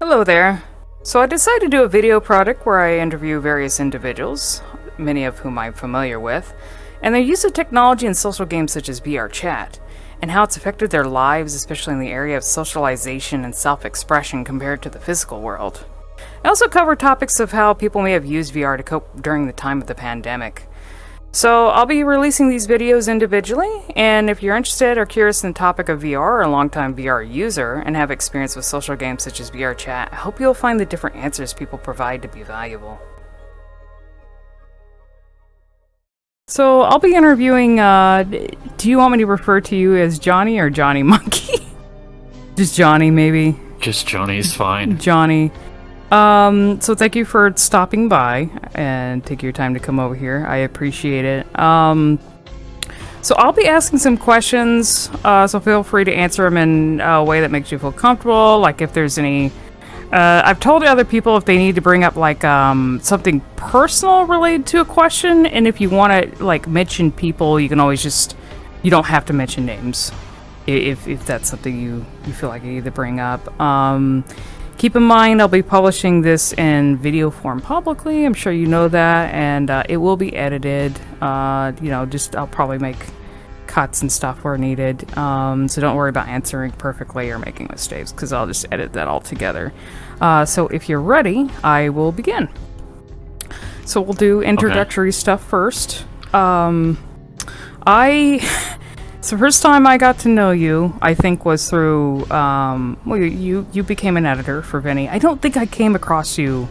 Hello there. So I decided to do a video product where I interview various individuals, many of whom I'm familiar with, and their use of technology in social games such as VRChat, and how it's affected their lives, especially in the area of socialization and self-expression compared to the physical world. I also cover topics of how people may have used VR to cope during the time of the pandemic. So I'll be releasing these videos individually, and if you're interested or curious in the topic of VR or a longtime VR user and have experience with social games such as VRChat, I hope you'll find the different answers people provide to be valuable. So I'll be interviewing, do you want me to refer to you as Johnny or JohnnyMonke? Just Johnny, maybe? Just Johnny is fine. Johnny. So thank you for stopping by and taking your time to come over here. I appreciate it. So I'll be asking some questions, so feel free to answer them in a way that makes you feel comfortable. Like if there's any, I've told other people if they need to bring up like something personal related to a question, and if you want to like mention people, you can always just, you don't have to mention names if that's something you feel like you need to bring up. Keep in mind, I'll be publishing this in video form publicly. I'm sure you know that, and it will be edited. I'll probably make cuts and stuff where needed. So don't worry about answering perfectly or making mistakes, because I'll just edit that all together. So if you're ready, I will begin. So we'll do introductory stuff first. So first time I got to know you, I think, was through, you became an editor for Vinny. I don't think I came across you,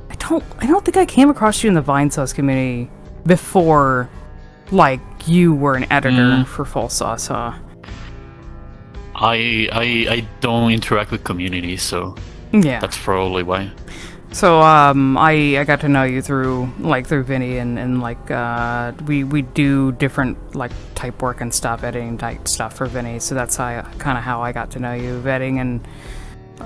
I don't think I came across you in the Vinesauce community before, like, you were an editor for Full Sauce, huh? I don't interact with community, so yeah, that's probably why. So, I got to know you through Vinny, and we do different, like, type work and stuff, editing type stuff for Vinny, so that's kind of how I got to know you, vetting and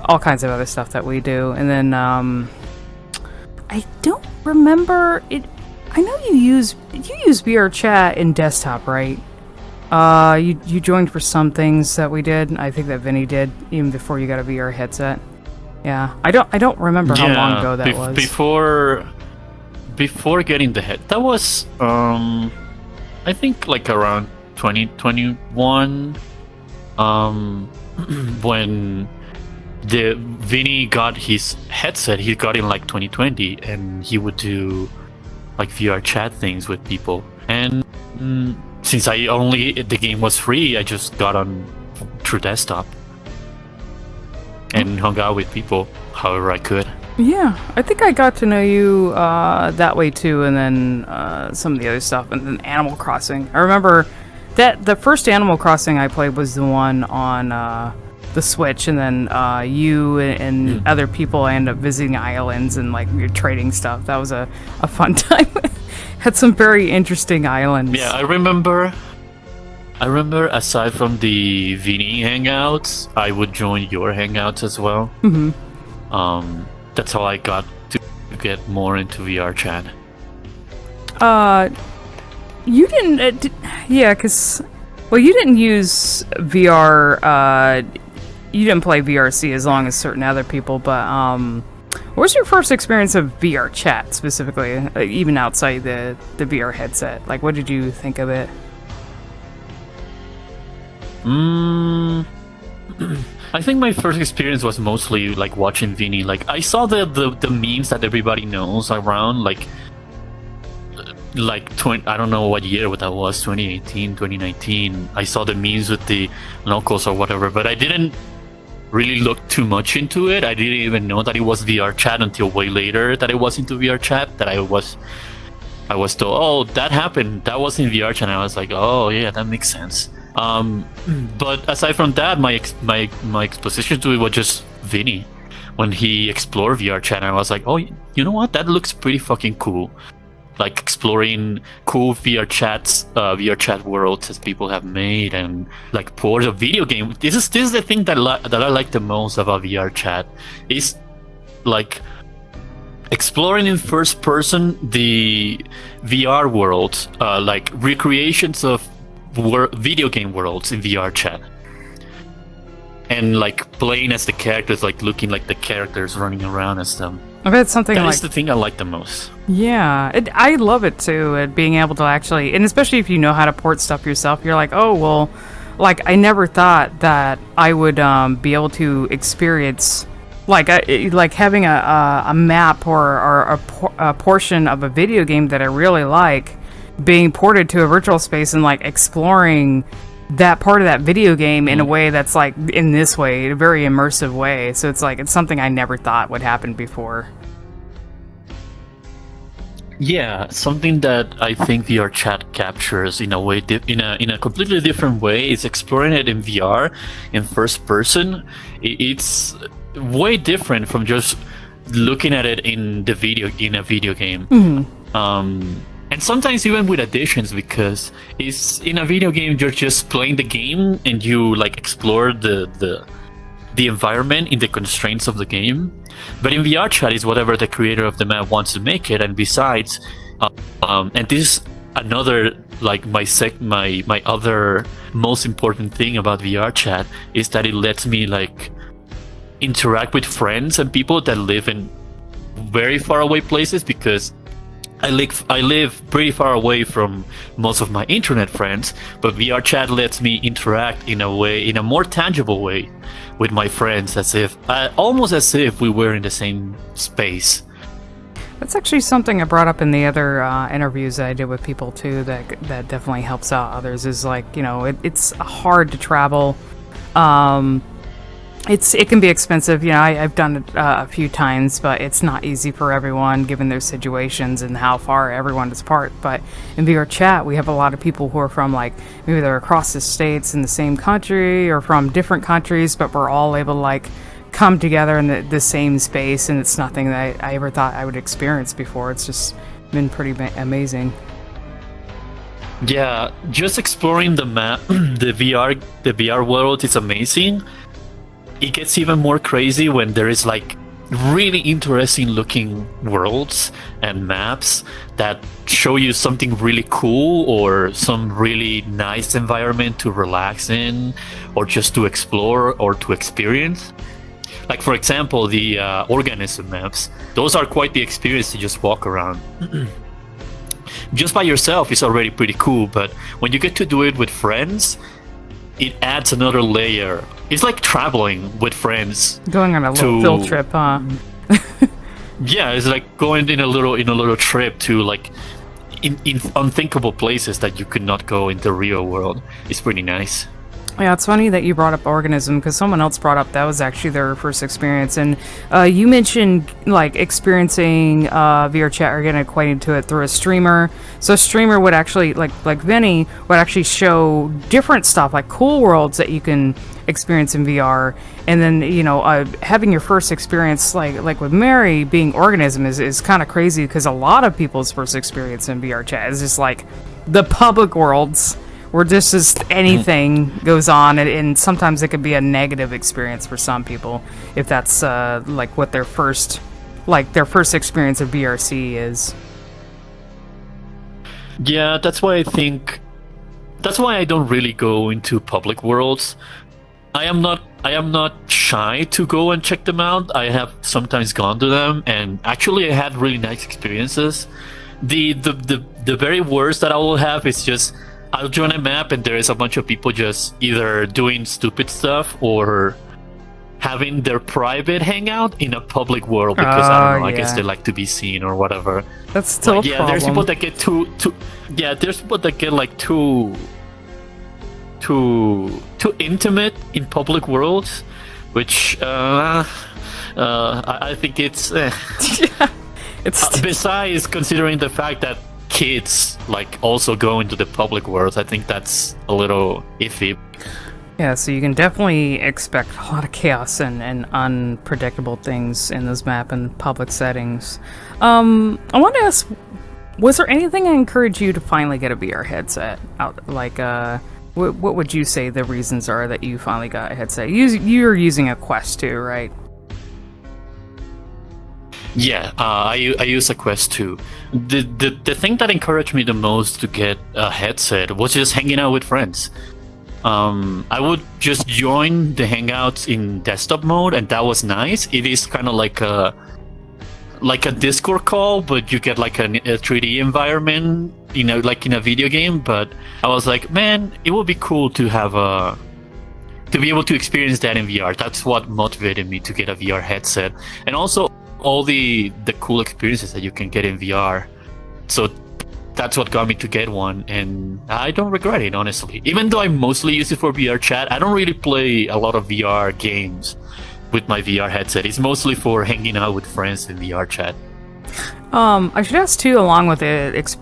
all kinds of other stuff that we do. And then, I don't remember it, I know you use VRChat in desktop, right? You joined for some things that we did, I think that Vinny did, even before you got a VR headset. Yeah, I don't remember how long ago that was. Before getting the head, that was I think like around 2021, when the Vinny got his headset. He got in like 2020, and he would do like VR chat things with people. And since the game was free, I just got on through desktop and hung out with people however I could. Yeah, I think I got to know you that way too, and then some of the other stuff, and then Animal Crossing. I remember that the first Animal Crossing I played was the one on the Switch, and then you and other people ended up visiting islands and like we were trading stuff. That was a fun time. Had some very interesting islands. Yeah, I remember aside from the Vinny hangouts, I would join your hangouts as well. Mm-hmm. That's how I got to get more into VRChat. You didn't, because you didn't use VR, you didn't play VRC as long as certain other people, but what was your first experience of VRChat specifically, even outside the VR headset? Like, what did you think of it? I think my first experience was mostly like watching Vinny. Like I saw the memes that everybody knows around, like I don't know what year that was, 2018, 2019. I saw the memes with the knuckles or whatever, but I didn't really look too much into it. I didn't even know that it was VRChat until way later that it was into VRChat, that I was told, oh, that happened, that was in VRChat, and I was like, oh yeah, that makes sense. But aside from that, my exposition to it was just Vinny. When he explored VRChat, I was like, oh, you know what? That looks pretty fucking cool. Like exploring cool VRChat worlds that people have made, and like ports of video game. This is the thing that I like the most about VRChat, is like exploring in first person the VR world, like recreations of video game worlds in VRChat. and like playing as the characters, like looking like the characters running around as them. I bet something That like is the thing I like the most. yeah, I love it too. Being able to actually, and especially if you know how to port stuff yourself, you're like, oh well, like I never thought that I would be able to experience like having a map or a portion of a video game that I really like being ported to a virtual space and like exploring that part of that video game in a way that's like in this way, a very immersive way. So it's like it's something I never thought would happen before. Yeah, something that I think VRChat captures in a way, in a completely different way, is exploring it in VR, in first person. It's way different from just looking at it in a video game. And sometimes even with additions, because it's in a video game you're just playing the game and you like explore the environment in the constraints of the game. But in VRChat is whatever the creator of the map wants to make it. And besides, and this is another like my other most important thing about VRChat is that it lets me like interact with friends and people that live in very far away places, because I live pretty far away from most of my internet friends, but VRChat lets me interact in a more tangible way with my friends, almost as if we were in the same space. That's actually something I brought up in the other interviews that I did with people too. That definitely helps out others. Is like, you know, it's hard to travel. It can be expensive. You know, I've done it a few times, but it's not easy for everyone given their situations and how far everyone is apart. But in VRChat, we have a lot of people who are from like maybe they're across the states in the same country or from different countries, but we're all able to like come together in the same space, and it's nothing that I ever thought I would experience before. It's just been pretty amazing. Yeah, just exploring the map, the VR world is amazing. It gets even more crazy when there is like really interesting looking worlds and maps that show you something really cool or some really nice environment to relax in or just to explore or to experience. Like, for example, the organism maps. Those are quite the experience to just walk around. Just by yourself is already pretty cool, but when you get to do it with friends, it adds another layer. It's like traveling with friends. Going on a little field trip, huh? Yeah, it's like going in a little trip to like in unthinkable places that you could not go in the real world. It's pretty nice. Yeah, it's funny that you brought up organism, because someone else brought up that was actually their first experience, and you mentioned like experiencing VRChat or getting acquainted to it through a streamer. So a streamer would actually like Vinny would actually show different stuff, like cool worlds that you can experience in VR, and then having your first experience like with Mary being organism is kind of crazy, because a lot of people's first experience in VRChat is just like the public worlds, where just anything goes on, and sometimes it could be a negative experience for some people if that's like what their first experience of VRC is. Yeah, that's why I don't really go into public worlds. I am not shy to go and check them out. I have sometimes gone to them, and actually I had really nice experiences. The very worst that I will have is just I'll join a map and there is a bunch of people just either doing stupid stuff or having their private hangout in a public world because I don't know, I guess they like to be seen or whatever. That's still a problem. There's people that get there's people that get like too intimate in public worlds, which I think it's it's besides considering the fact that kids like also go into the public world, I think that's a little iffy. Yeah, so you can definitely expect a lot of chaos and unpredictable things in this map and public settings. I want to ask, was there anything that encouraged you to finally get a VR headset out? Like, what would you say the reasons are that you finally got a headset? You're using a Quest 2, right? Yeah, I use a Quest 2. The thing that encouraged me the most to get a headset was just hanging out with friends. I would just join the Hangouts in desktop mode, and that was nice. It is kind of like a Discord call, but you get like a 3D environment, like in a video game. But I was like, man, it would be cool to have to be able to experience that in VR. That's what motivated me to get a VR headset, and also all the cool experiences that you can get in VR. So that's what got me to get one, and I don't regret it, honestly. Even though I mostly use it for VRChat, I don't really play a lot of VR games with my VR headset. It's mostly for hanging out with friends in VRChat. I should ask too, along with it,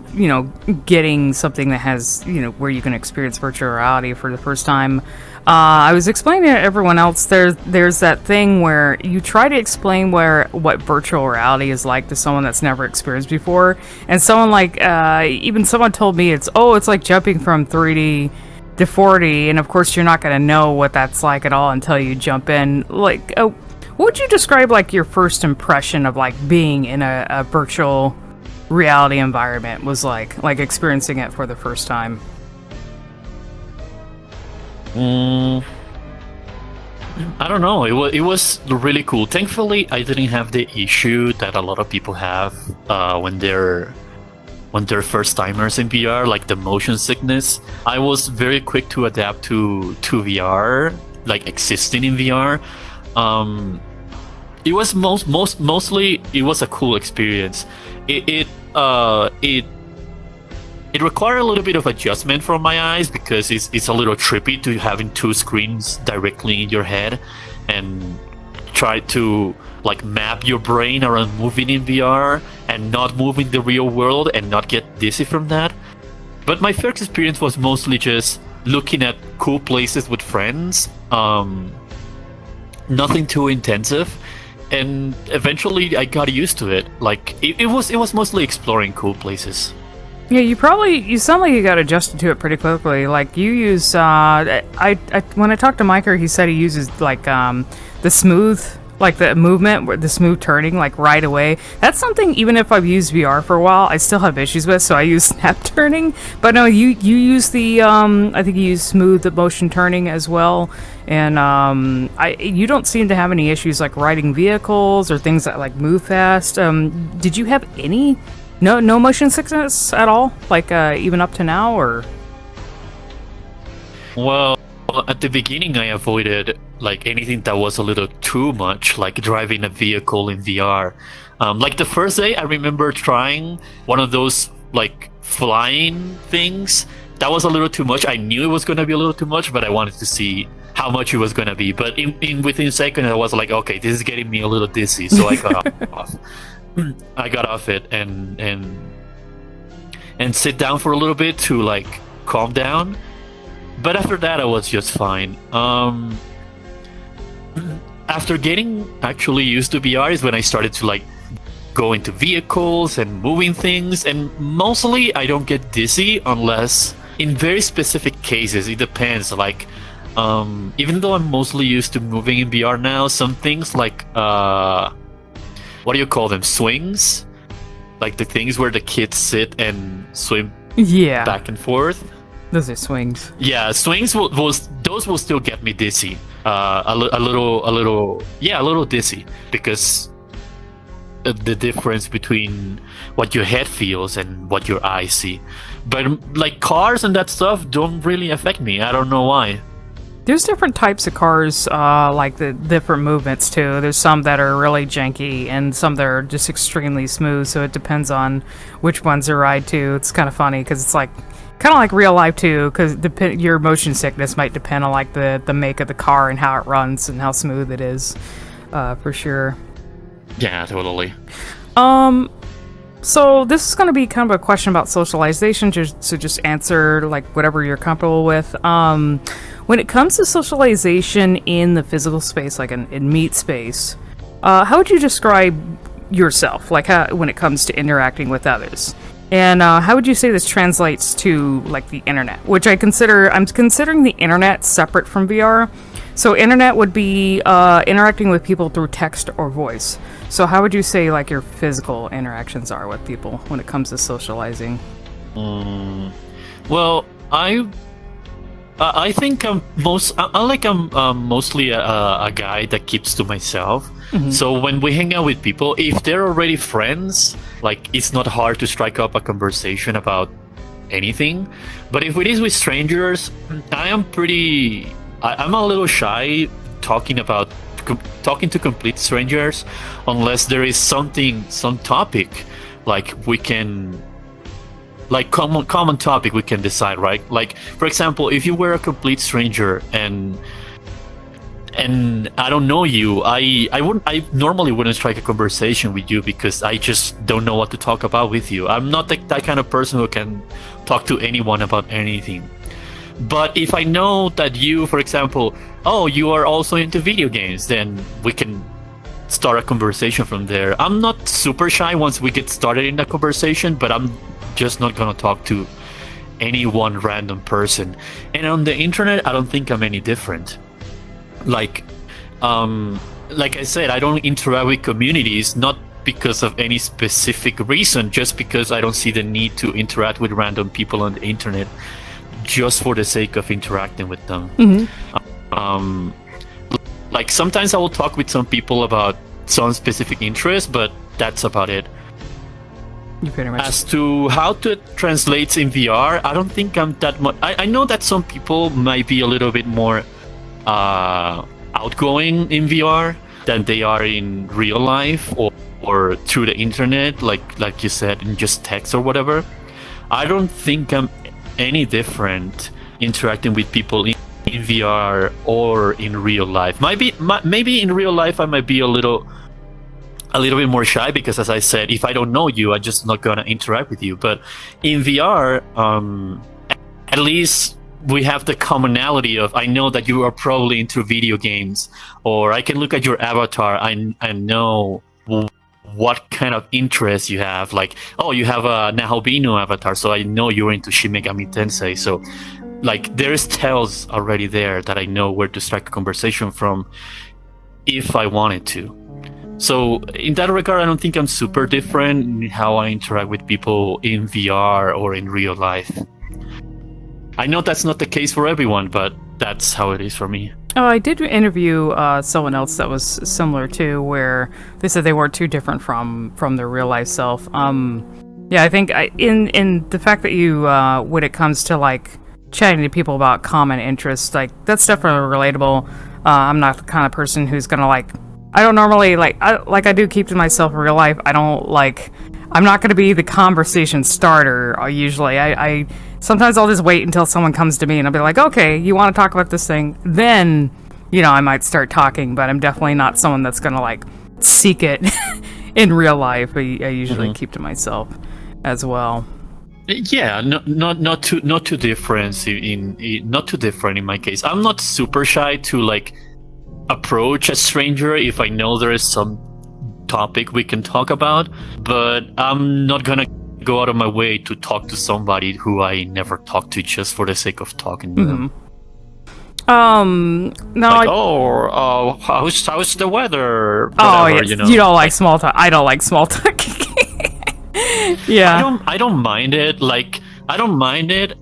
getting something that has, where you can experience virtual reality for the first time. I was explaining to everyone else, there's that thing where you try to explain what virtual reality is like to someone that's never experienced before, and someone even someone told me it's like jumping from 3D to 4D, and of course you're not going to know what that's like at all until you jump in. What would you describe like your first impression of like being in a virtual reality environment was like experiencing it for the first time? I don't know. It was really cool. Thankfully, I didn't have the issue that a lot of people have when they're first timers in VR, like the motion sickness. I was very quick to adapt to VR, like existing in VR. It was mostly it was a cool experience. It required a little bit of adjustment from my eyes because it's a little trippy to having two screens directly in your head and try to like map your brain around moving in VR and not moving the real world and not get dizzy from that. But my first experience was mostly just looking at cool places with friends, nothing too intensive, and eventually I got used to it. Like it was mostly exploring cool places. Yeah, you sound like you got adjusted to it pretty quickly. Like you use, when I talked to Mike, he said he uses like the smooth, like the movement, the smooth turning, like right away. That's something even if I've used VR for a while, I still have issues with. So I use snap turning. But no, you use the, I think you use smooth motion turning as well. And you don't seem to have any issues like riding vehicles or things that like move fast. Did you have any? No motion sickness at all? Like, even up to now, or? Well, at the beginning, I avoided, like, anything that was a little too much, like driving a vehicle in VR. Like, the first day, I remember trying one of those, like, flying things. That was a little too much. I knew it was going to be a little too much, but I wanted to see how much it was going to be. But within seconds, I was like, okay, this is getting me a little dizzy, so I got off. I got off it and sit down for a little bit to like calm down, but after that I was just fine. After getting actually used to VR is when I started to like go into vehicles and moving things, and mostly I don't get dizzy unless in very specific cases. It depends. Like even though I'm mostly used to moving in VR now, some things like what do you call them? Swings? Like the things where the kids sit and swim back and forth? Those are swings. Yeah, swings those will still get me dizzy. A little dizzy because the difference between what your head feels and what your eyes see. But like cars and that stuff don't really affect me. I don't know why. There's different types of cars, like the different movements too. There's some that are really janky and some that are just extremely smooth, so it depends on which ones to ride to. It's kind of funny because it's like kind of like real life too, because your motion sickness might depend on like the make of the car and how it runs and how smooth it is, for sure. Yeah, totally. So this is going to be kind of a question about socialization, so just answer like whatever you're comfortable with. When it comes to socialization in the physical space, like in meat space, how would you describe yourself, like when it comes to interacting with others? And how would you say this translates to like the internet, which I'm considering the internet separate from VR. So internet would be interacting with people through text or voice. So how would you say like your physical interactions are with people when it comes to socializing? Well, I think I'm mostly a guy that keeps to myself. So when we hang out with people, if they're already friends, like it's not hard to strike up a conversation about anything. But if it is with strangers, I'm a little shy talking to complete strangers, unless there is some topic, like we can. Like common topic we can decide, right? Like, for example, if you were a complete stranger and I don't know you, I normally wouldn't strike a conversation with you because I just don't know what to talk about with you. I'm not that kind of person who can talk to anyone about anything. But if I know that you, for example, you are also into video games, then we can start a conversation from there. I'm not super shy once we get started in a conversation, but I'm just not gonna talk to any one random person. And on the internet, I don't think I'm any different. Like I said, I don't interact with communities, not because of any specific reason, just because I don't see the need to interact with random people on the internet just for the sake of interacting with them. Like sometimes I will talk with some people about some specific interest, but that's about it. As to how to translate in VR, I don't think I'm that much. I know that some people might be a little bit more outgoing in VR than they are in real life or through the internet, like you said, in just text or whatever. I don't think I'm any different interacting with people in VR or in real life. Maybe in real life I might be a little bit more shy because, as I said, if I don't know you, I'm just not gonna interact with you. But in VR, at least we have the commonality of I know that you are probably into video games, or I can look at your avatar. I know what kind of interest you have. Like, you have a Naobinu avatar, so I know you're into Shin Megami Tensei. So, like, there's tells already there that I know where to strike a conversation from if I wanted to. So in that regard, I don't think I'm super different in how I interact with people in VR or in real life. I know that's not the case for everyone, but that's how it is for me. Oh, I did interview someone else that was similar too, where they said they weren't too different from their real life self. Yeah, I think in the fact that you, when it comes to like chatting to people about common interests, like that's definitely relatable. I'm not the kind of person who's gonna like. I don't normally I do keep to myself in real life. I'm not going to be the conversation starter. Usually, I sometimes I'll just wait until someone comes to me and I'll be like, okay, you want to talk about this thing? Then, I might start talking. But I'm definitely not someone that's going to like seek it in real life. I usually keep to myself as well. Yeah, not too different not too different in my case. I'm not super shy to like approach a stranger if I know there is some topic we can talk about, but I'm not gonna go out of my way to talk to somebody who I never talked to just for the sake of talking to them. How's the weather? Whatever, yes. You don't like small talk. I don't like small talk. Yeah, I don't mind it. I don't mind it.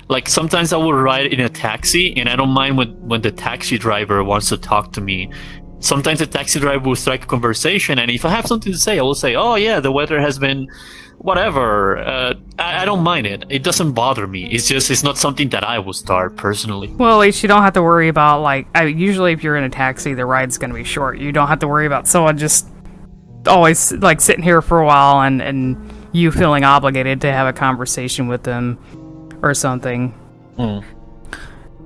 Like sometimes I will ride in a taxi and I don't mind when the taxi driver wants to talk to me. Sometimes the taxi driver will strike a conversation, and if I have something to say, I will say, oh yeah, the weather has been whatever. I don't mind it. It doesn't bother me. It's not something that I will start personally. Well, at least you don't have to worry about usually if you're in a taxi, the ride's going to be short. You don't have to worry about someone just always like sitting here for a while and you feeling obligated to have a conversation with them or something.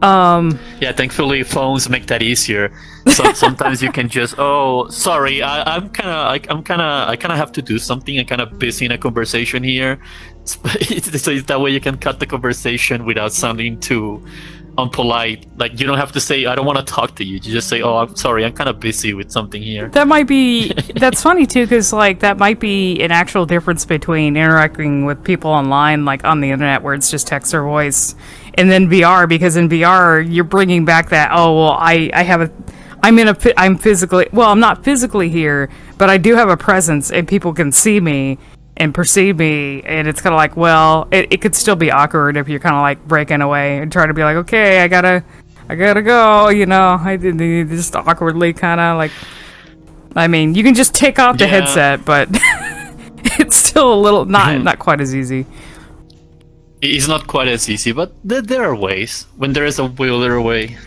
Yeah, thankfully phones make that easier. So sometimes you can just, sorry, I kind of have to do something. I'm kind of busy in a conversation here. So that way you can cut the conversation without sounding too unpolite. Like you don't have to say I don't want to talk to you. You just say, I'm sorry, I'm kind of busy with something here. That's funny too, because that might be an actual difference between interacting with people online, like on the internet where it's just text or voice, and then VR, because in VR you're bringing back that I'm physically, I'm not physically here, but I do have a presence and people can see me. and perceive me, and it's kind of like, well, it could still be awkward if you're kind of like breaking away and trying to be like, okay, I gotta go, I did just awkwardly kind of like, I mean, you can just take off the headset, but it's still a little not quite as easy. It's not quite as easy, but there are ways. When there is a will, there are a way.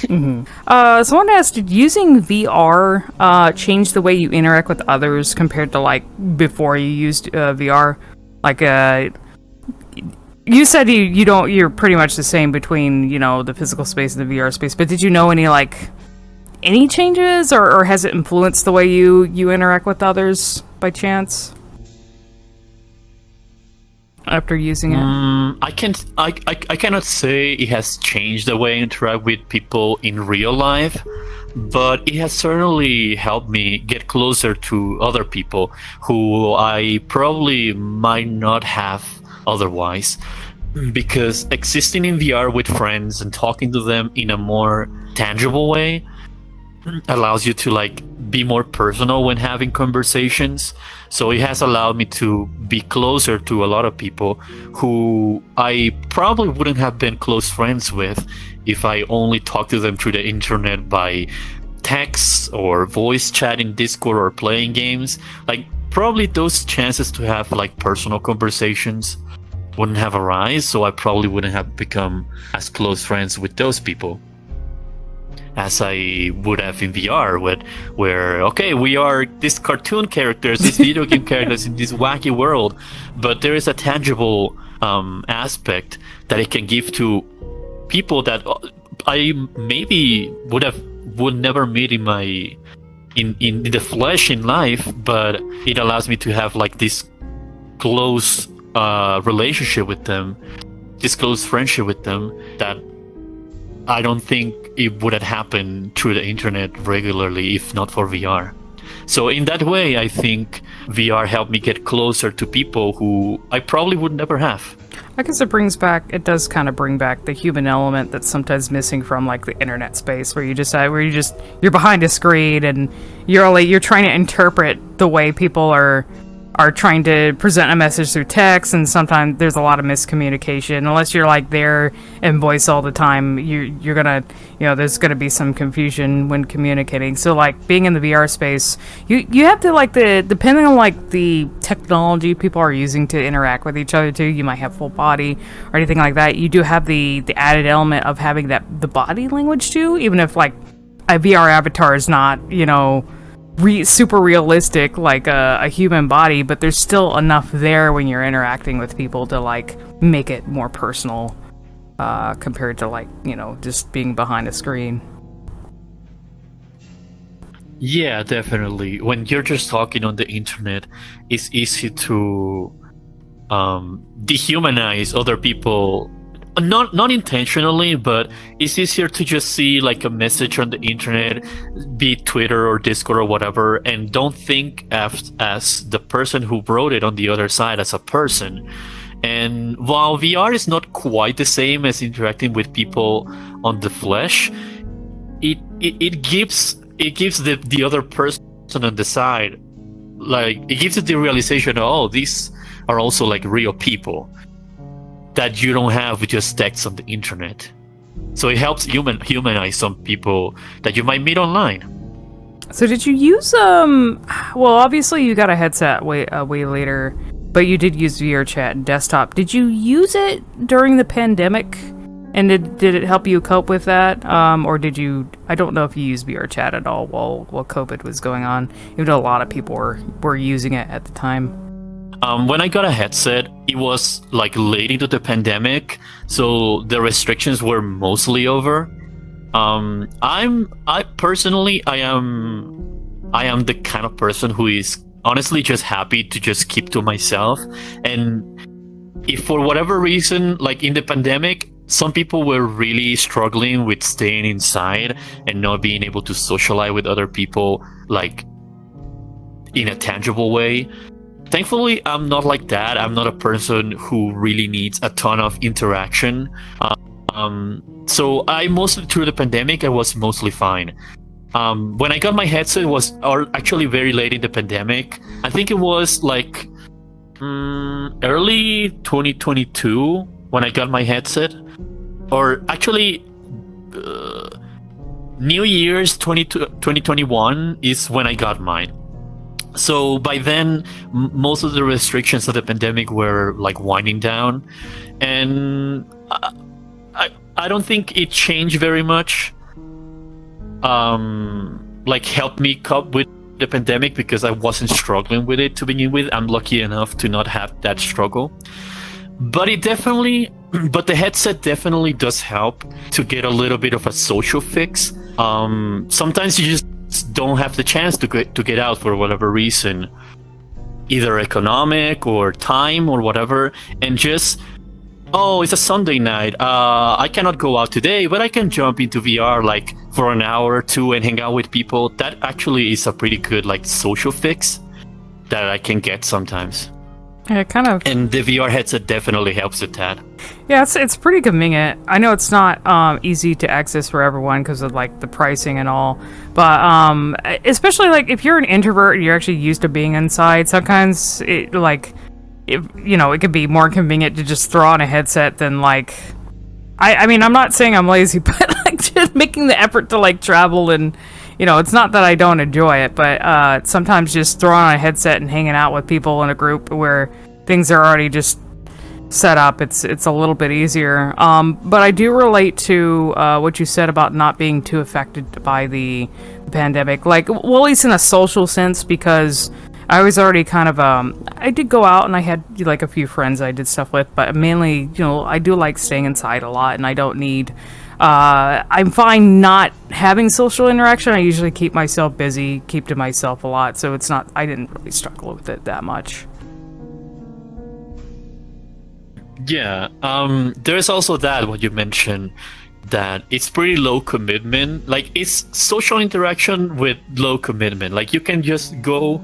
Someone asked, did using VR change the way you interact with others compared to like before you used VR? Like, you said you're pretty much the same between the physical space and the VR space, but did you know any changes, or has it influenced the way you interact with others by chance? After using it, I cannot say it has changed the way I interact with people in real life, but it has certainly helped me get closer to other people who I probably might not have otherwise. Because existing in VR with friends and talking to them in a more tangible way allows you to be more personal when having conversations. So it has allowed me to be closer to a lot of people who I probably wouldn't have been close friends with if I only talked to them through the internet by text or voice chat in Discord or playing games. Probably those chances to have personal conversations wouldn't have arisen, so I probably wouldn't have become as close friends with those people as I would have in VR, where okay, we are these cartoon characters, these video game characters in this wacky world, but there is a tangible aspect that it can give to people that I maybe would never meet in the flesh in life, but it allows me to have this close relationship with them, this close friendship with them that I don't think it would have happened through the internet regularly if not for VR. So in that way, I think VR helped me get closer to people who I probably would never have. I guess it does kind of bring back the human element that's sometimes missing from the internet space, where you're behind a screen and you're trying to interpret the way people are trying to present a message through text, and sometimes there's a lot of miscommunication. Unless you're there in voice all the time, you're gonna there's gonna be some confusion when communicating. So being in the VR space, you have to depending on the technology people are using to interact with each other too. You might have full body or anything like that. You do have the added element of having the body language too, even if a VR avatar is not super realistic like a human body, but there's still enough there when you're interacting with people to make it more personal compared to just being behind a screen. Yeah, definitely. When you're just talking on the internet, it's easy to dehumanize other people. Not intentionally, but it's easier to just see a message on the internet, be it Twitter or Discord or whatever, and don't think as the person who wrote it on the other side as a person. And while VR is not quite the same as interacting with people on the flesh, it gives the other person on the side, it gives you the realization, oh, these are also real people that you don't have with just text on the internet. So it helps humanize some people that you might meet online. So did you use well, obviously you got a headset way later, but you did use VRChat desktop. Did you use it during the pandemic? And did it help you cope with that? Or did you? I don't know if you used VRChat at all while COVID was going on, even though a lot of people were using it at the time. When I got a headset, it was late into the pandemic, so the restrictions were mostly over. I personally am the kind of person who is honestly just happy to just keep to myself. And if for whatever reason, in the pandemic, some people were really struggling with staying inside and not being able to socialize with other people in a tangible way. Thankfully, I'm not like that. I'm not a person who really needs a ton of interaction. So I mostly, through the pandemic, I was mostly fine. When I got my headset, it was actually very late in the pandemic. I think it was Early 2022 when I got my headset, or actually New Year's 2021 is when I got mine. So by then, most of the restrictions of the pandemic were like winding down, and I don't think it changed very much. Like helped me cope with the pandemic because I wasn't struggling with it to begin with. I'm lucky enough to not have that struggle. But the headset definitely does help to get a little bit of a social fix. Sometimes you just don't have the chance to get out for whatever reason, either economic or time or whatever, and just, oh, it's a Sunday night, I cannot go out today, but I can jump into VR like for an hour or two and hang out with people. That actually is a pretty good like social fix that I can get sometimes. Yeah, kind of. And the VR headset definitely helps with that. Yeah, it's pretty convenient. I know it's not easy to access for everyone because of like the pricing and all, but especially like if you're an introvert and you're actually used to being inside, sometimes it could be more convenient to just throw on a headset than like. I mean, I'm not saying I'm lazy, but like just making the effort to like travel and. It's not that I don't enjoy it, but sometimes just throwing on a headset and hanging out with people in a group where things are already just set up, it's a little bit easier. But I do relate to what you said about not being too affected by the pandemic. Like, well, at least in a social sense, because I was already kind of, I did go out and I had like a few friends I did stuff with, but mainly, I do like staying inside a lot and I don't need... I'm fine not having social interaction. I usually keep myself busy, keep to myself a lot, so I didn't really struggle with it that much. Yeah, there's also that, what you mentioned, that it's pretty low commitment. Like, it's social interaction with low commitment. Like, you can just go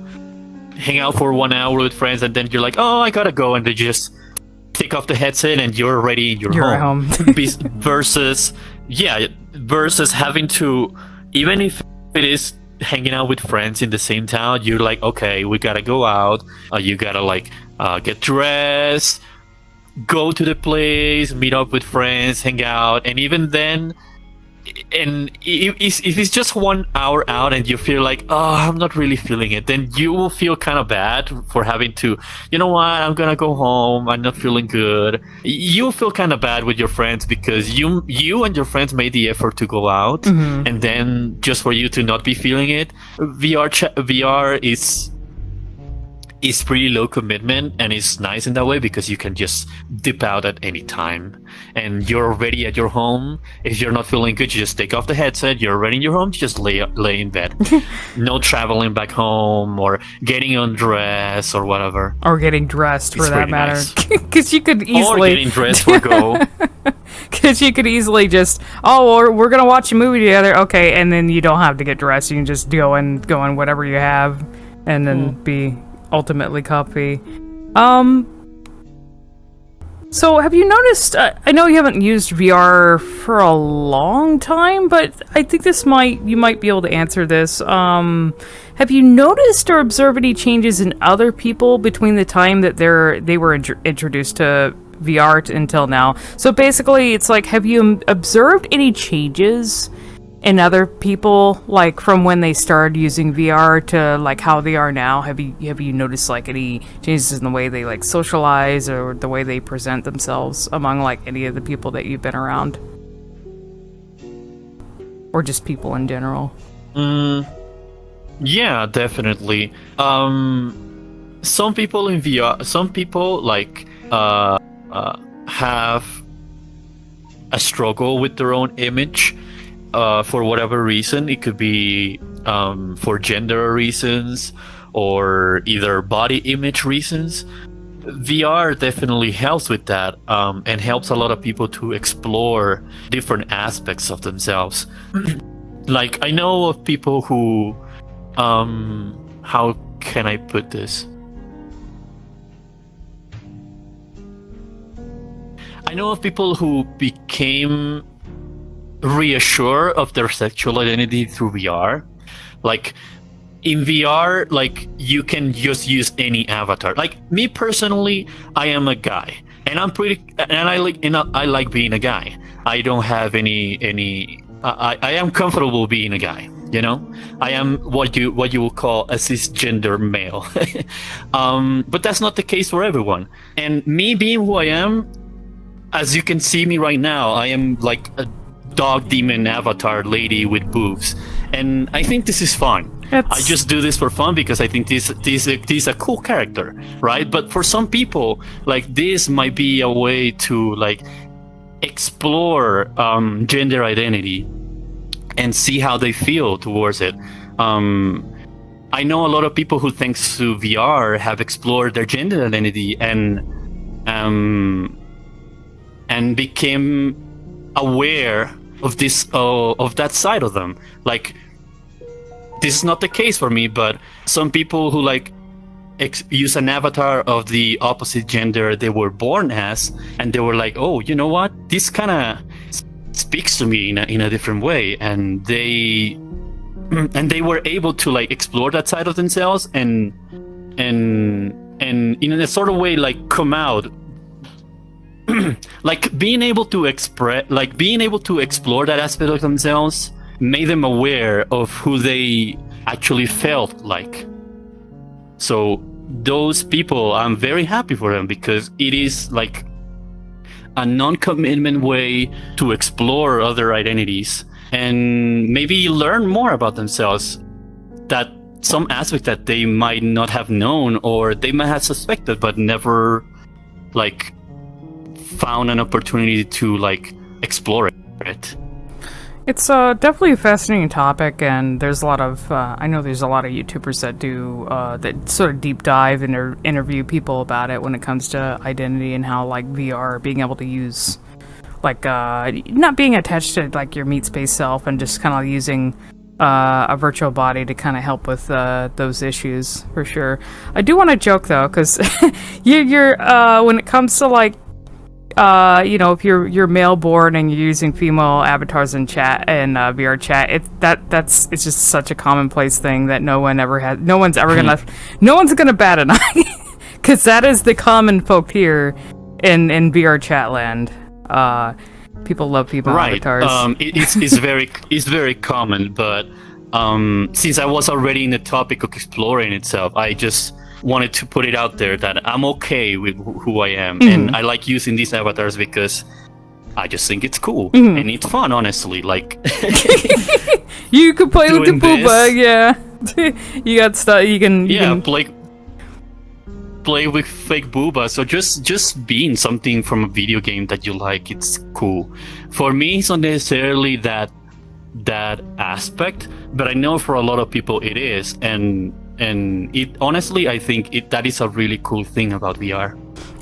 hang out for 1 hour with friends and then you're like, oh, I gotta go, and they just take off the headset and you're already in your home. versus having to, even if it is hanging out with friends in the same town, you're like, okay, we gotta go out, you gotta like get dressed, go to the place, meet up with friends, hang out, and even then, and if it's just 1 hour out and you feel like, oh, I'm not really feeling it, then you will feel kind of bad for having to, you know what, I'm gonna go home, I'm not feeling good. You'll feel kind of bad with your friends because you and your friends made the effort to go out, mm-hmm. and then just for you to not be feeling it. VR is pretty low commitment, and it's nice in that way because you can just dip out at any time and you're already at your home. If you're not feeling good, you just take off the headset, you're already in your home, you just lay in bed. No traveling back home or getting undressed or whatever. Or getting dressed, for that matter. Because you could easily... Or getting dressed for go. Because you could easily just, oh, we're going to watch a movie together, okay, and then you don't have to get dressed. You can just go in whatever you have and then be... ultimately comfy. So have you noticed, I know you haven't used VR for a long time, but I think you might be able to answer this. Have you noticed or observed any changes in other people between the time that they were introduced to VR until now? So basically, it's like, have you observed any changes in other people, like from when they started using VR to like how they are now? Have you noticed like any changes in the way they like socialize or the way they present themselves among like any of the people that you've been around, or just people in general? Yeah, definitely. Some people in VR, some people like have a struggle with their own image. For whatever reason. It could be for gender reasons or either body image reasons. VR definitely helps with that, and helps a lot of people to explore different aspects of themselves. Like, I know of people who, how can I put this? I know of people who became reassure of their sexual identity through VR. Like, in VR, like you can just use any avatar. Like me personally, I am a guy, and I like being a guy. I don't have any. I am comfortable being a guy. You know, I am what you will call a cisgender male. But that's not the case for everyone. And me being who I am, as you can see me right now, I am like a dog demon avatar lady with boobs, and I think this is fun. I just do this for fun because I think this is a cool character, right? But for some people, like this might be a way to like explore gender identity and see how they feel towards it. I know a lot of people who, thanks to VR, have explored their gender identity and became aware of this of that side of them. Like, this is not the case for me, but some people who like use an avatar of the opposite gender they were born as, and they were like, oh, you know what, this kind of speaks to me in a different way, and they were able to like explore that side of themselves and in a sort of way like come out. Like being able to explore that aspect of themselves made them aware of who they actually felt like. So those people, I'm very happy for them, because it is like a non-commitment way to explore other identities and maybe learn more about themselves, that some aspect that they might not have known or they might have suspected but never like found an opportunity to like explore it. It's definitely a fascinating topic, and there's a lot of I know there's a lot of YouTubers that do that sort of deep dive and interview people about it when it comes to identity and how like VR being able to use like not being attached to like your meat space self and just kind of using a virtual body to kind of help with those issues for sure. I do want to joke though, because you're when it comes to like you know, if you're male born and you're using female avatars in chat and VRChat, it's just such a commonplace thing that no one's gonna bat an eye, because that is the common folk here in VRChat land. People love female avatars. It's very common, but since I was already in the topic of exploring itself, I just wanted to put it out there that I'm okay with who I am, and I like using these avatars because I just think it's cool and it's fun, honestly. Like you could play with the booba, yeah. You got stuff. You can play with fake booba. So just being something from a video game that you like, it's cool. For me, it's not necessarily that aspect, but I know for a lot of people it is, and it honestly, I think that is a really cool thing about VR.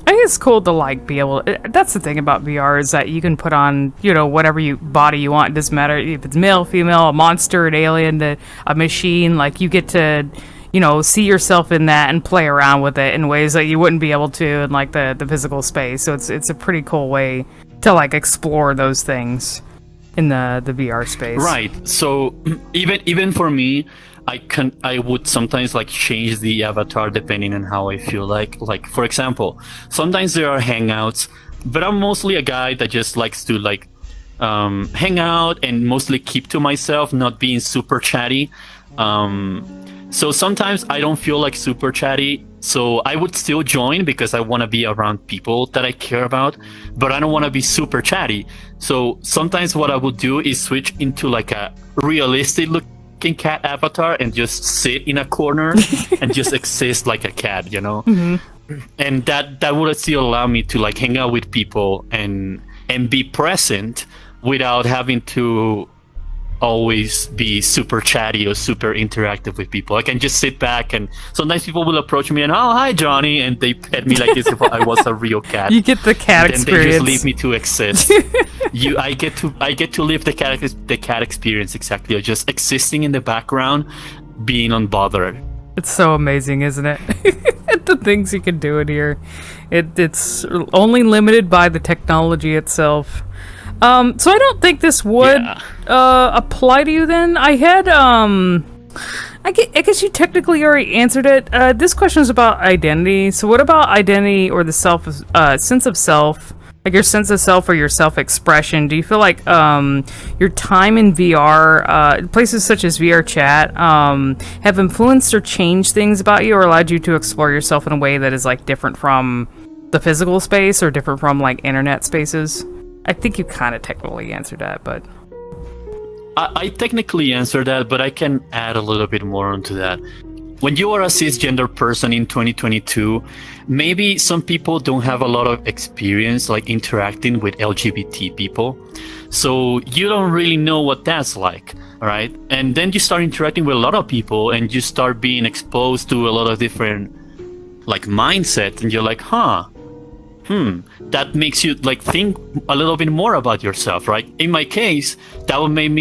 I think it's cool to like be able. That's the thing about VR, is that you can put on, you know, whatever body you want. It doesn't matter if it's male, female, a monster, an alien, a machine. Like you get to, you know, see yourself in that and play around with it in ways that you wouldn't be able to in like the physical space. So it's a pretty cool way to like explore those things in the VR space. Right. So even for me, I would sometimes like change the avatar depending on how I feel like. Like, for example, sometimes there are hangouts, but I'm mostly a guy that just likes to like hang out and mostly keep to myself, not being super chatty. So sometimes I don't feel like super chatty, so I would still join because I want to be around people that I care about, but I don't want to be super chatty. So sometimes what I would do is switch into like a realistic looking cat avatar and just sit in a corner and just exist like a cat, you know? And that would still allow me to like hang out with people and be present without having to always be super chatty or super interactive with people. I can just sit back, and sometimes people will approach me and, oh, hi Johnny, and they pet me like this if I was a real cat. You get the cat and experience. They just leave me to exist. I get to live the cat experience, exactly, of just existing in the background, being unbothered. It's so amazing, isn't it? The things you can do in here. It's only limited by the technology itself. So I don't think this would apply to you then. I had I guess you technically already answered it. This question is about identity. So, what about identity or the sense of self, like your sense of self or your self-expression? Do you feel like your time in VR, places such as VRChat, have influenced or changed things about you, or allowed you to explore yourself in a way that is like different from the physical space or different from like internet spaces? I think you kind of technically answered that, but. I technically answered that, but I can add a little bit more onto that. When you are a cisgender person in 2022, maybe some people don't have a lot of experience like interacting with LGBT people. So you don't really know what that's like, right? And then you start interacting with a lot of people and you start being exposed to a lot of different like mindsets, and you're like, that makes you like think a little bit more about yourself, right? In my case, that made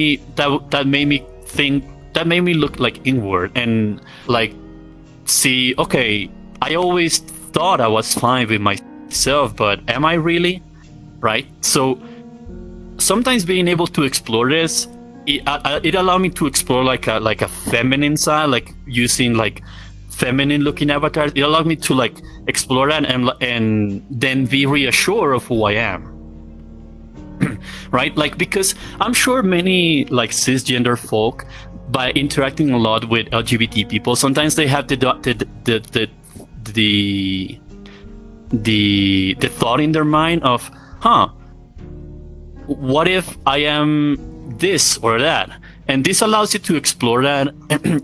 me look like inward and like see, okay, I always thought I was fine with myself, but am I really? Right? So sometimes being able to explore this, it allowed me to explore like a feminine side, like using like feminine looking avatars. It allowed me to like explore that and then be reassured of who I am. Right? Like, because I'm sure many like cisgender folk, by interacting a lot with LGBT people, sometimes they have the thought in their mind of, what if I am this or that? And this allows you to explore that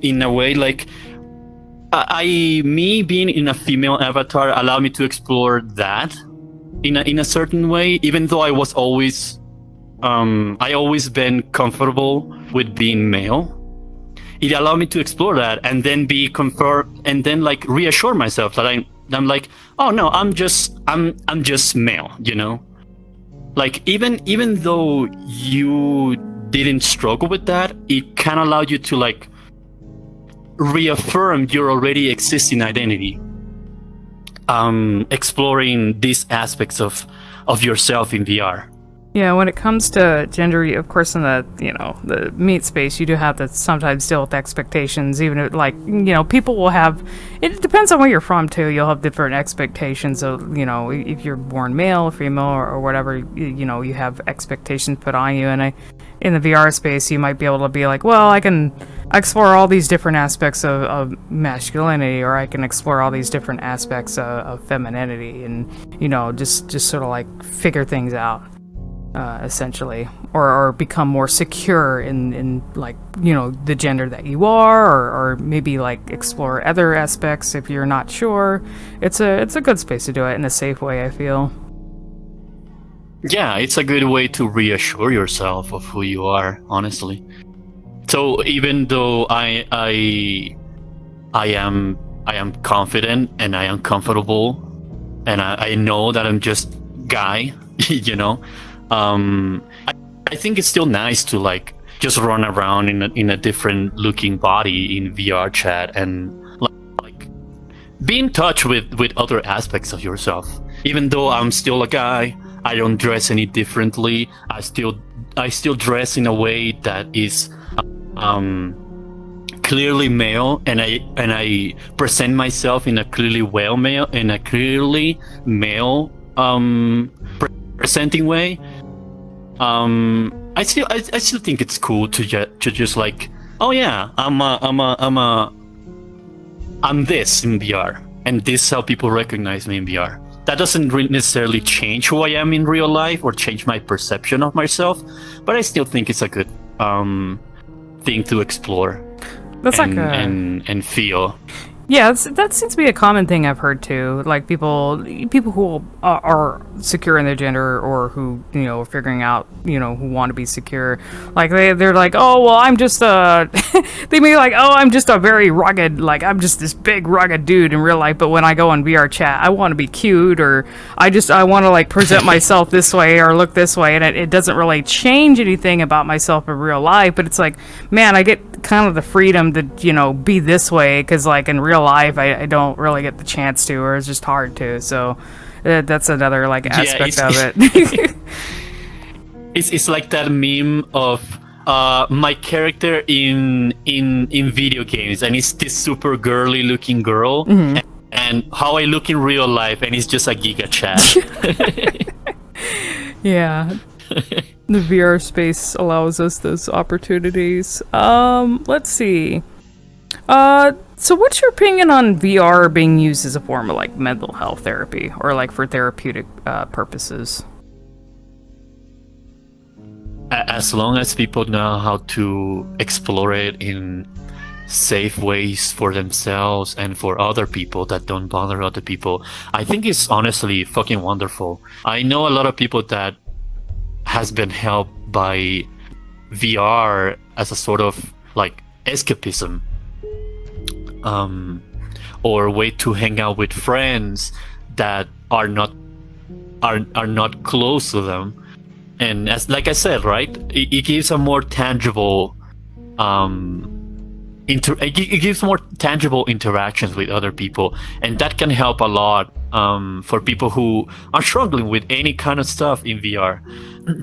in a way like, me being in a female avatar allowed me to explore that in a certain way, even though I always been comfortable with being male. It allowed me to explore that and then be confirmed and then like reassure myself that I'm like, oh no, I'm just male, you know? Like even though you didn't struggle with that, it kind of allowed you to like reaffirm your already existing identity, exploring these aspects of yourself in VR. Yeah, when it comes to gender, of course, in the meat space, you do have to sometimes deal with expectations. Even if, like, people will have. It depends on where you're from too. You'll have different expectations. So if you're born male or female or whatever, you have expectations put on you. And in the VR space, you might be able to be like, well, I can explore all these different aspects of masculinity, or I can explore all these different aspects of femininity, and just sort of like figure things out. Essentially, or become more secure in like the gender that you are, or maybe like explore other aspects if you're not sure. It's a good space to do it in a safe way, I feel. Yeah, it's a good way to reassure yourself of who you are, honestly. So even though I am confident and I am comfortable and I know that I'm just guy, I think it's still nice to like just run around in a different looking body in VRChat and like be in touch with other aspects of yourself. Even though I'm still a guy, I don't dress any differently. I still dress in a way that is clearly male, and I present myself in a clearly male presenting way. I still think it's cool to just like, oh yeah, I'm this in VR, and this is how people recognize me in VR. That doesn't necessarily change who I am in real life or change my perception of myself, but I still think it's a good thing to explore. That's and feel. Yeah, that seems to be a common thing I've heard too. Like people who are secure in their gender, or who are figuring out who want to be secure. Like they're like, oh well, I'm just they may be like, oh, I'm just a very rugged, like I'm just this big rugged dude in real life. But when I go on VRChat, I want to be cute, or I want to like present myself this way or look this way, and it doesn't really change anything about myself in real life. But it's like, man, I get kind of the freedom to be this way, because like in real life I don't really get the chance to, or it's just hard to. So that's another like aspect of it. It's like that meme of my character in video games, and it's this super girly looking girl, and how I look in real life, and it's just a giga chat. Yeah. The VR space allows us those opportunities. Let's see. So what's your opinion on VR being used as a form of like mental health therapy or like for therapeutic purposes? As long as people know how to explore it in safe ways for themselves and for other people that don't bother other people, I think it's honestly fucking wonderful. I know a lot of people that has been helped by VR as a sort of like escapism, or a way to hang out with friends that are not close to them. And as like I said, right, it gives a more tangible it gives more tangible interactions with other people, and that can help a lot for people who are struggling with any kind of stuff in VR.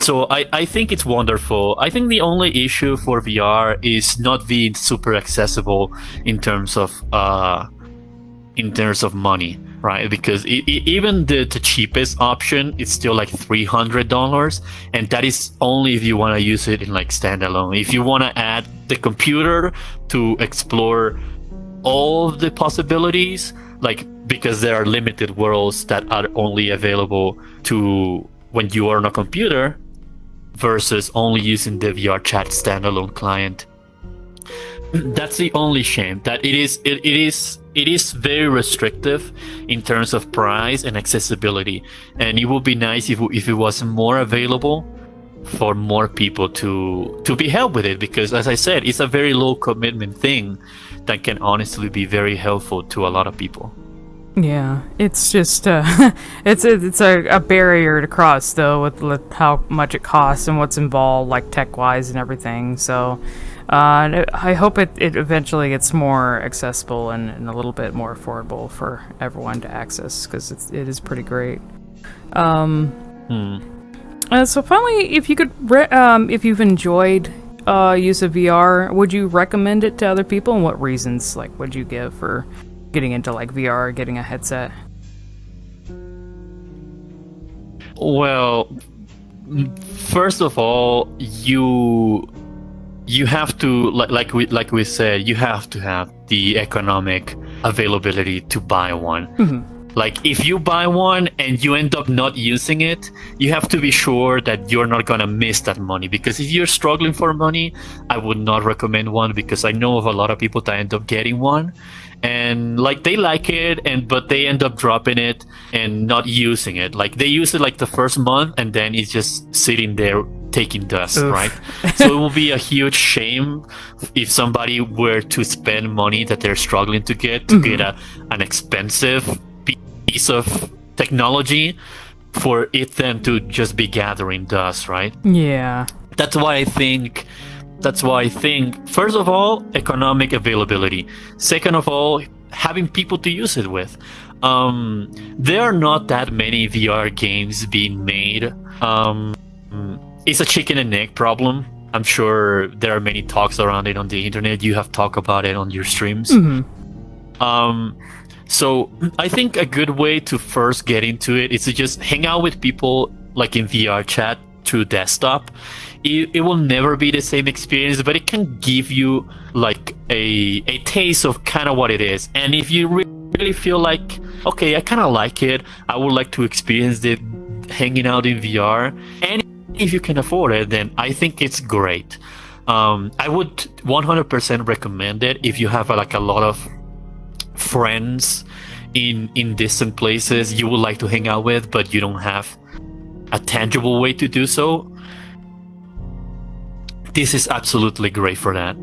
So I think it's wonderful. I think the only issue for VR is not being super accessible in terms of money, right? Because even the cheapest option is still like $300, and that is only if you want to use it in like standalone. If you want to add the computer to explore all the possibilities, like, because there are limited worlds that are only available to when you are on a computer versus only using the VRChat standalone client. That's the only shame, that it is very restrictive in terms of price and accessibility, and it would be nice if it was more available for more people to be helped with it, because as I said, it's a very low commitment thing that can honestly be very helpful to a lot of people. Yeah, it's just it's a barrier to cross though with how much it costs and what's involved, like tech wise and everything. So I hope it eventually gets more accessible and a little bit more affordable for everyone to access, because it is pretty great. So finally, if you could, if you've enjoyed use of VR, would you recommend it to other people, and what reasons like would you give for getting into like VR, getting a headset? Well, first of all, you have to, like we said, you have to have the economic availability to buy one. Like, if you buy one and you end up not using it, you have to be sure that you're not gonna miss that money. Because if you're struggling for money, I would not recommend one, because I know of a lot of people that end up getting one and like they like it, but they end up dropping it and not using it. Like, they use it like the first month and then it's just sitting there taking dust. Oof. Right? So it will be a huge shame if somebody were to spend money that they're struggling to get an expensive piece of technology for it then to just be gathering dust, right? Yeah. That's why I think, first of all, economic availability. Second of all, having people to use it with. There are not that many VR games being made. It's a chicken and egg problem. I'm sure there are many talks around it on the internet. You have talked about it on your streams. So I think a good way to first get into it is to just hang out with people like in VRChat through desktop. It will never be the same experience, but it can give you like a taste of kind of what it is. And if you really feel like, okay, I kind of like it, I would like to experience it hanging out in VR, and if you can afford it, then I think it's great. I would 100% recommend it if you have like a lot of friends in distant places you would like to hang out with, but you don't have a tangible way to do so. This is absolutely great for that.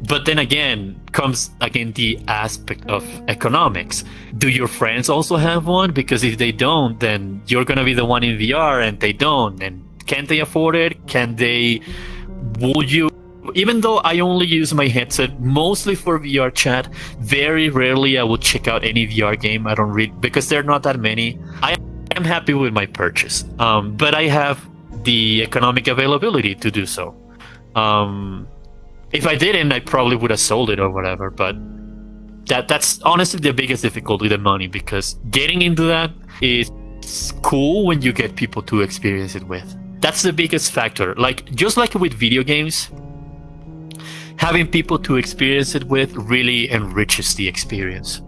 But then again comes the aspect of economics. Do your friends also have one? Because if they don't, then you're gonna be the one in VR and they don't. And can they afford it? Would you? Even though I only use my headset mostly for VR chat, very rarely I would check out any VR game. I don't read, because there are not that many. I am happy with my purchase. But I have the economic availability to do so. If I didn't, I probably would have sold it or whatever, but that's honestly the biggest difficulty, the money, because getting into that is cool when you get people to experience it with. That's the biggest factor. Like, just like with video games, having people to experience it with really enriches the experience.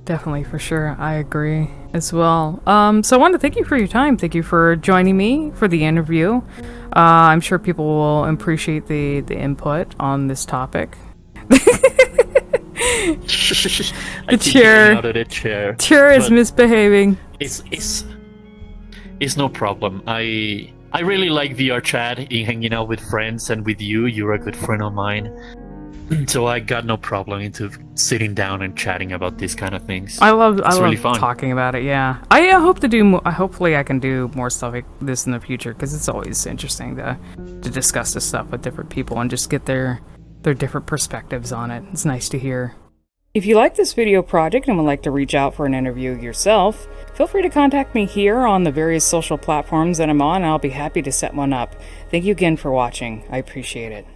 Definitely, for sure. I agree as well. So I want to thank you for your time. Thank you for joining me for the interview. I'm sure people will appreciate the input on this topic. The chair is misbehaving. It's no problem. I really like VRChat in hanging out with friends, and with you, you're a good friend of mine. So I got no problem into sitting down and chatting about these kind of things. I love really fun. Talking about it. Yeah, I hope to do more. Hopefully, I can do more stuff like this in the future, because it's always interesting to discuss this stuff with different people and just get their different perspectives on it. It's nice to hear. If you like this video project and would like to reach out for an interview yourself, feel free to contact me here on the various social platforms that I'm on, and I'll be happy to set one up. Thank you again for watching. I appreciate it.